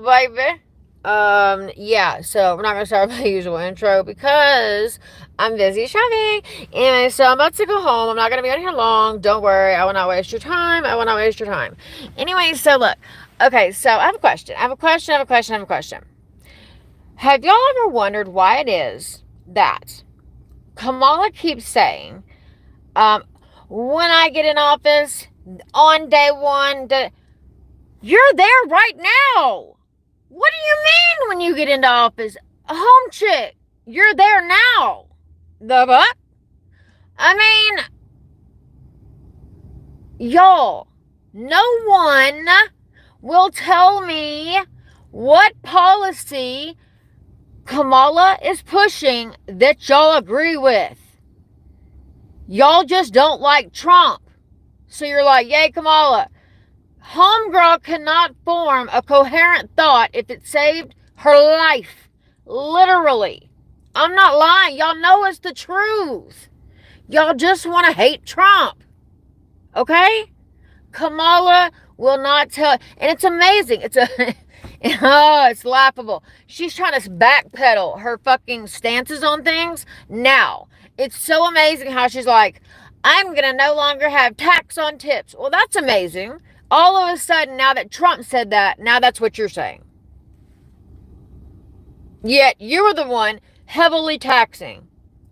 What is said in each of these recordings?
baby. Yeah, so we're not gonna start with my usual intro because I'm busy shopping. Anyway, so I'm about to go home. I'm not gonna be on here long. Don't worry, I will not waste your time. I will not waste your time. Anyway, so look. Okay, so I have a question. I have a question, I have a question, I have a question. Have y'all ever wondered why it is that Kamala keeps saying, um, when I get in office, on day one, you're there right now. What do you mean when you get into office? Home chick, you're there now. The fuck? I mean, y'all, no one will tell me what policy Kamala is pushing that y'all agree with. Y'all just don't like Trump. So you're like, yay, Kamala. Homegirl cannot form a coherent thought if it saved her life. Literally. I'm not lying. Y'all know it's the truth. Y'all just want to hate Trump. Okay? Kamala will not tell. And it's amazing. It's laughable. She's trying to backpedal her fucking stances on things now. It's so amazing how she's like, I'm going to no longer have tax on tips. Well, that's amazing. All of a sudden, now that Trump said that, now that's what you're saying. Yet, you were the one heavily taxing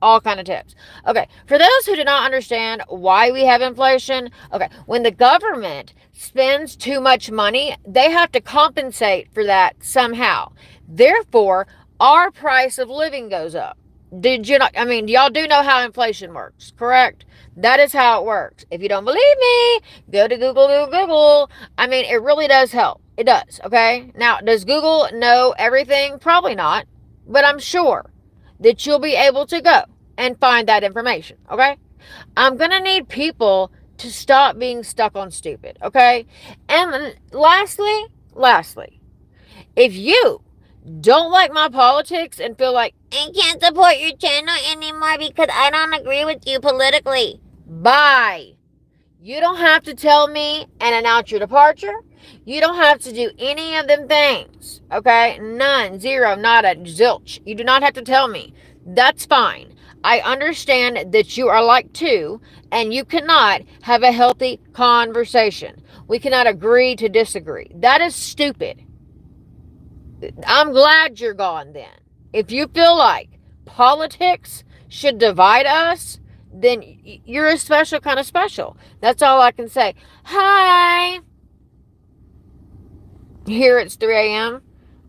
all kind of tips. Okay, for those who do not understand why we have inflation, okay, when the government spends too much money, they have to compensate for that somehow. Therefore, our price of living goes up. Did you not? I mean, y'all do know how inflation works, correct? That is how it works. If you don't believe me, go to Google. I mean, it really does help. It does, okay? Now, does Google know everything? Probably not. But I'm sure that you'll be able to go and find that information, okay? I'm going to need people to stop being stuck on stupid, okay? And lastly, if you don't like my politics and feel like I can't support your channel anymore because I don't agree with you politically, bye. You don't have to tell me and announce your departure. You don't have to do any of them things, okay? None, zero, nada, zilch. You do not have to tell me. That's fine. I understand that you are like two and you cannot have a healthy conversation. We cannot agree to disagree. That is stupid. I'm glad you're gone then. If you feel like politics should divide us, then you're a special kind of special. That's all I can say. Hi. Here it's 3 a.m.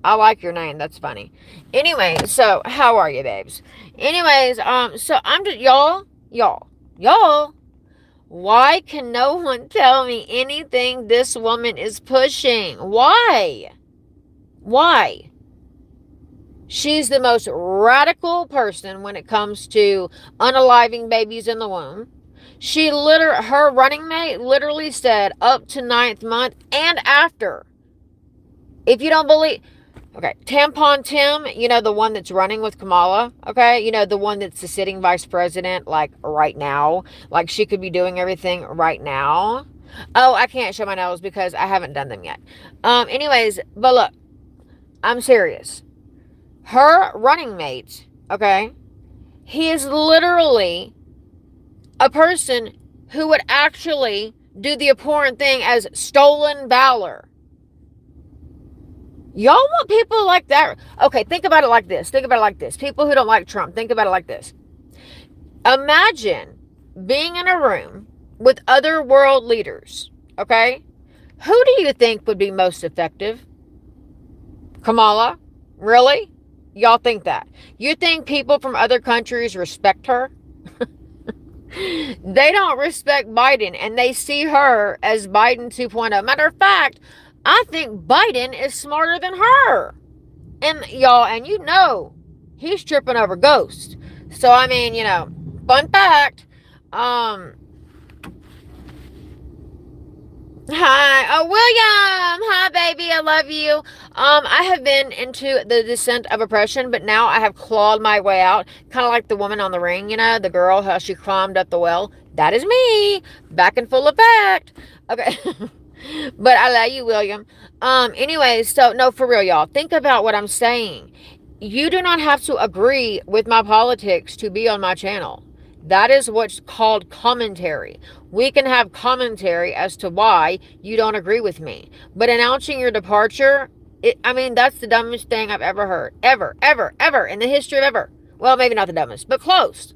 I like your name. That's funny. Anyway, so how are you, babes? Anyways, so I'm just y'all. Why can no one tell me anything this woman is pushing? Why? She's the most radical person when it comes to unaliving babies in the womb. Her running mate literally said up to 9th month and after. If you don't believe, okay, Tampon Tim, you know, the one that's running with Kamala, okay? You know, the one that's the sitting vice president, like, right now. Like, she could be doing everything right now. Oh, I can't show my nose because I haven't done them yet. Anyways, but look, I'm serious. Her running mate, okay, he is literally a person who would actually do the abhorrent thing as stolen valor. Y'all want people like that? Okay, think about it like this. People who don't like Trump, think about it like this. Imagine being in a room with other world leaders, okay? Who do you think would be most effective? Kamala? Really? Y'all think that? You think people from other countries respect her? They don't respect Biden, and they see her as Biden 2.0. Matter of fact, I think Biden is smarter than her. And y'all, and you know, he's tripping over ghosts. So, I mean, you know, fun fact, hi. Oh, William. Hi, baby. I love you. I have been into the descent of oppression, but now I have clawed my way out. Kind of like the woman on the ring, you know, the girl, how she climbed up the well. That is me. Back in full effect. Okay. But I love you, William. Anyways, so no, for real, y'all. Think about what I'm saying. You do not have to agree with my politics to be on my channel. That is what's called commentary. We can have commentary as to why you don't agree with me. But announcing your departure, I mean, that's the dumbest thing I've ever heard. Ever, ever, ever in the history of ever. Well, maybe not the dumbest, but close.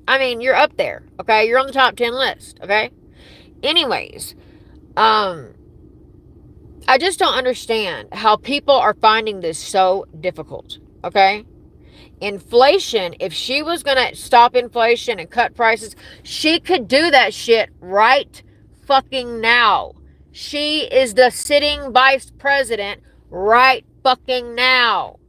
I mean, you're up there, okay? You're on the top 10 list, okay? Anyways, I just don't understand how people are finding this so difficult, okay? Inflation, if she was going to stop inflation and cut prices, she could do that shit right fucking now. She is the sitting vice president right fucking now.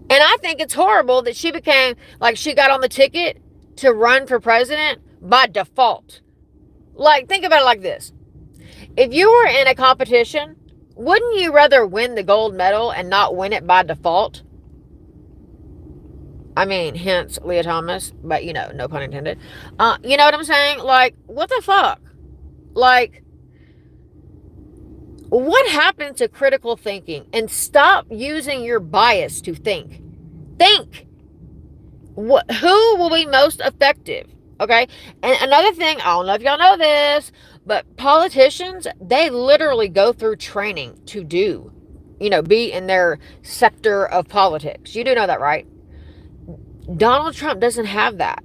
And I think it's horrible that she became, like, she got on the ticket to run for president by default. Like, think about it like this. If you were in a competition, wouldn't you rather win the gold medal and not win it by default? I mean, hence Leah Thomas, but you know, no pun intended. You know what I'm saying? Like, what the fuck? Like, what happened to critical thinking? And stop using your bias to think. Think. Who will be most effective? Okay? And another thing, I don't know if y'all know this, but politicians, they literally go through training to do, you know, be in their sector of politics. You do know that, right? Donald Trump doesn't have that.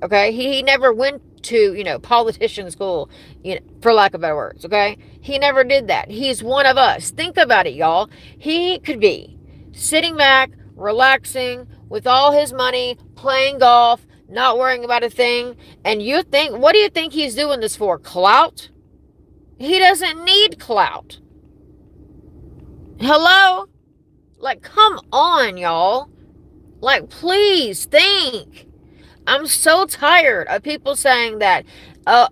Okay? He never went to, you know, politician school, you know, for lack of better words. Okay? He never did that. He's one of us. Think about it, y'all. He could be sitting back, relaxing, with all his money, playing golf, not worrying about a thing. And you think, what do you think he's doing this for? Clout? He doesn't need clout. Hello? Like, come on, y'all. Like, please think. I'm so tired of people saying that,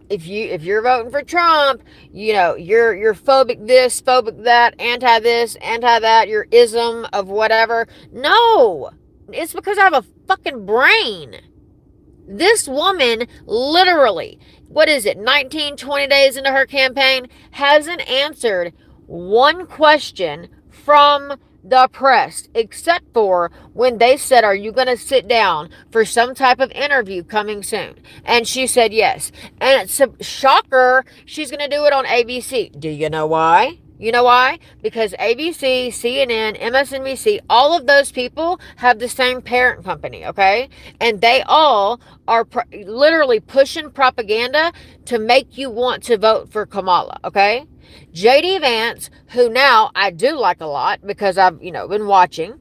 if you're voting for Trump, you know, you're phobic this, phobic that, anti this, anti that, you're ism of whatever. No, it's because I have a fucking brain. This woman literally, what is it, 19, 20 days into her campaign, hasn't answered one question from the press, except for when they said, are you going to sit down for some type of interview coming soon? And she said yes. And it's a shocker, she's going to do it on ABC. Do you know why? You know why? Because ABC, CNN, MSNBC, all of those people have the same parent company, okay? And they all are literally pushing propaganda to make you want to vote for Kamala, okay? J.D. Vance, who now I do like a lot because I've, you know, been watching,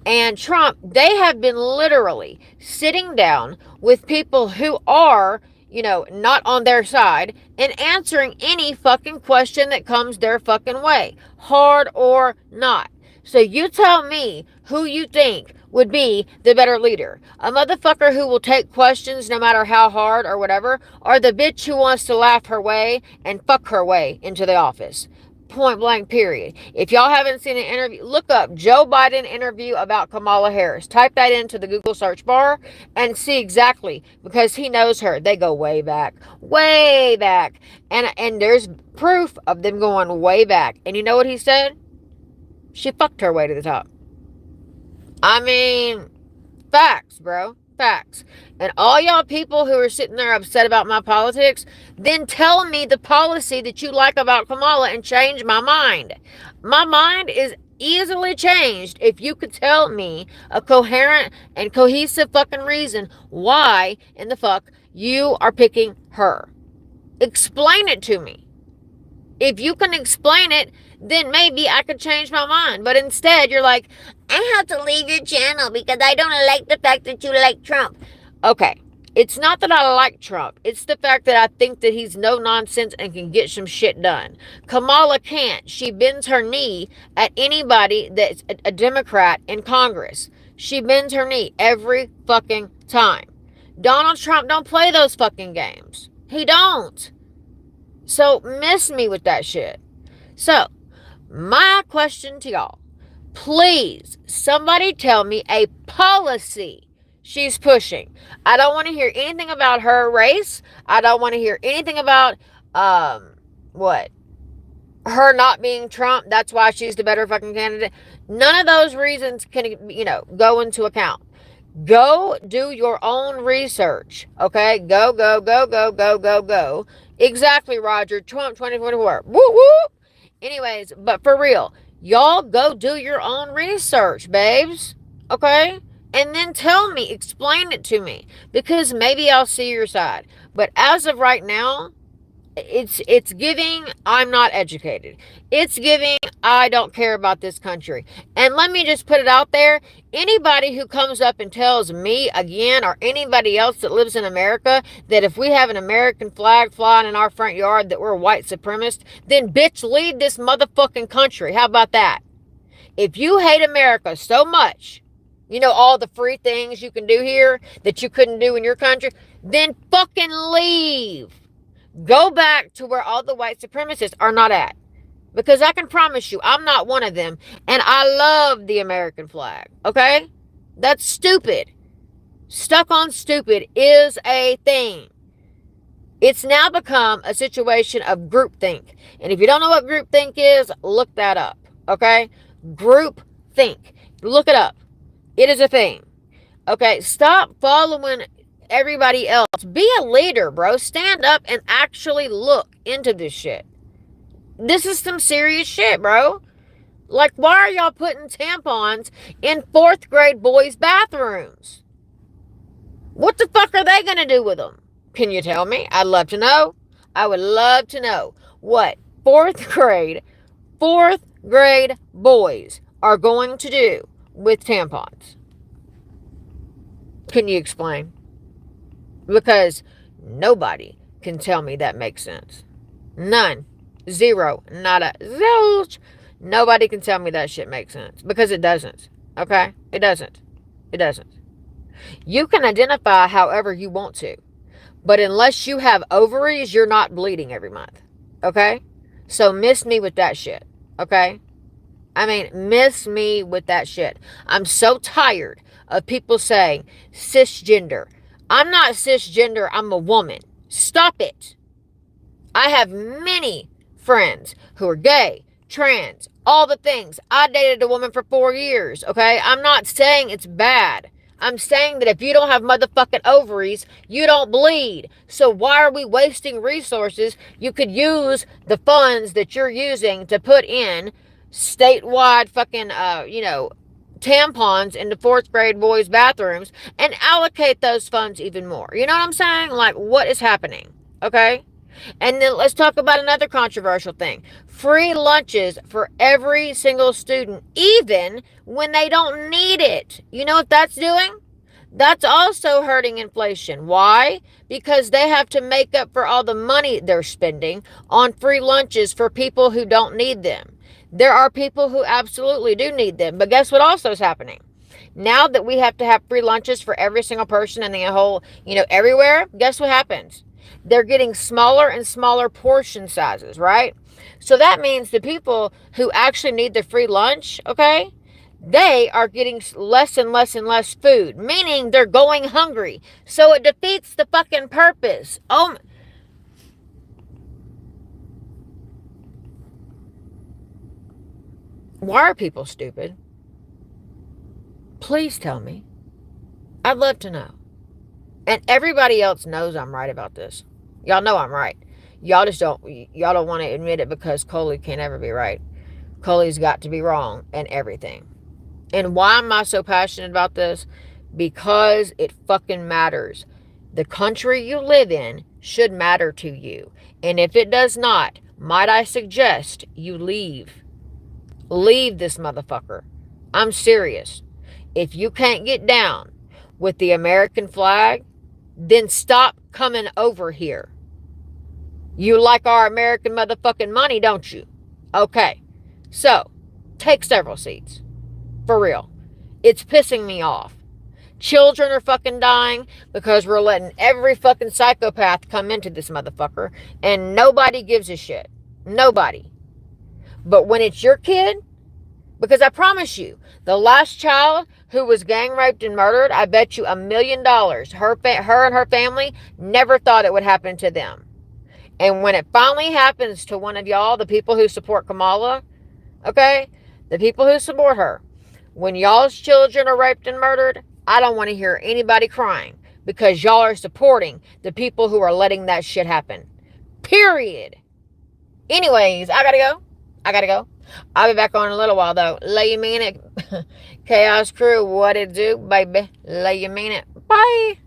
and Trump, they have been literally sitting down with people who are, you know, not on their side and answering any fucking question that comes their fucking way, hard or not. So you tell me who you think would be the better leader. A motherfucker who will take questions no matter how hard or whatever, or the bitch who wants to laugh her way and fuck her way into the office. Point blank, period. If y'all haven't seen an interview, look up Joe Biden interview about Kamala Harris. Type that into the Google search bar and see exactly, because he knows her. They go way back. Way back. And there's proof of them going way back. And you know what he said? She fucked her way to the top. I mean, facts, bro. Facts. And all y'all people who are sitting there upset about my politics, then tell me the policy that you like about Kamala and change my mind. My mind is easily changed if you could tell me a coherent and cohesive fucking reason why in the fuck you are picking her. Explain it to me. If you can explain it, then maybe I could change my mind. But instead, you're like, I have to leave your channel because I don't like the fact that you like Trump. Okay, it's not that I like Trump. It's the fact that I think that he's no nonsense and can get some shit done. Kamala can't. She bends her knee at anybody that's a Democrat in Congress. She bends her knee every fucking time. Donald Trump don't play those fucking games. He don't. So miss me with that shit. So, my question to y'all, please, somebody tell me a policy she's pushing. I don't want to hear anything about her race. I don't want to hear anything about What? Her not being Trump, that's why she's the better fucking candidate. None of those reasons can, go into account. Go do your own research. Okay? Go, go, go, go, go, go, go. Exactly, Roger. Trump 2024. Woo woo. Anyways, but for real, y'all go do your own research, babes. Okay? And then tell me, explain it to me. Because maybe I'll see your side. But as of right now, it's giving I'm not educated. It's giving I don't care about this country. And let me just put it out there, anybody who comes up and tells me again, or anybody else that lives in America, that if we have an American flag flying in our front yard that we're white supremacists, then bitch, leave this motherfucking country. How about that? If you hate America so much, all the free things you can do here that you couldn't do in your country, then fucking leave. Go back to where all the white supremacists are not at. Because I can promise you, I'm not one of them. And I love the American flag. Okay? That's stupid. Stuck on stupid is a thing. It's now become a situation of groupthink. And if you don't know what groupthink is, look that up. Okay? Groupthink. Look it up. It is a thing. Okay? Stop following everybody else. Be a leader, bro. Stand up and actually look into this shit. This is some serious shit, bro. Like, why are y'all putting tampons in 4th grade boys' bathrooms? What the fuck are they gonna do with them? Can you tell me? I'd love to know. I would love to know what 4th grade boys are going to do with tampons. Can you explain? Because nobody can tell me that makes sense. None. Zero. Nada. Zilch. Nobody can tell me that shit makes sense. Because it doesn't. Okay? It doesn't. It doesn't. You can identify however you want to. But unless you have ovaries, you're not bleeding every month. Okay? So miss me with that shit. Okay? I mean, miss me with that shit. I'm so tired of people saying cisgender. I'm not cisgender, I'm a woman. Stop it. I have many friends who are gay, trans, all the things. I dated a woman for 4 years, okay? I'm not saying it's bad. I'm saying that if you don't have motherfucking ovaries, you don't bleed. So why are we wasting resources? You could use the funds that you're using to put in statewide fucking, tampons into 4th grade boys' bathrooms and allocate those funds even more. You know what I'm saying? Like, what is happening? Okay? And then let's talk about another controversial thing. Free lunches for every single student, even when they don't need it. You know what that's doing? That's also hurting inflation. Why? Because they have to make up for all the money they're spending on free lunches for people who don't need them. There are people who absolutely do need them. But guess what also is happening? Now that we have to have free lunches for every single person in the whole, everywhere, guess what happens? They're getting smaller and smaller portion sizes, right? So that means the people who actually need the free lunch, okay, they are getting less and less and less food, meaning they're going hungry. So it defeats the fucking purpose. Oh, why are people stupid? Please tell me. I'd love to know. And everybody else knows I'm right about this. Y'all know I'm right. Y'all don't want to admit it because Coley can't ever be right. Coley's got to be wrong and everything. And why am I so passionate about this? Because it fucking matters. The country you live in should matter to you. And if it does not, might I suggest you leave. Leave this motherfucker. I'm serious. If you can't get down with the American flag, then stop coming over here. You like our American motherfucking money, don't you? Okay. So, take several seats. For real. It's pissing me off. Children are fucking dying because we're letting every fucking psychopath come into this motherfucker and nobody gives a shit. Nobody. But when it's your kid, because I promise you, the last child who was gang raped and murdered, I bet you $1 million. Her and her family never thought it would happen to them. And when it finally happens to one of y'all, the people who support Kamala, okay, the people who support her, when y'all's children are raped and murdered, I don't want to hear anybody crying because y'all are supporting the people who are letting that shit happen. Period. Anyways, I gotta go. I gotta go. I'll be back on in a little while though. Lay you mean it. Chaos Crew, what it do, baby? Lay you mean it. Bye.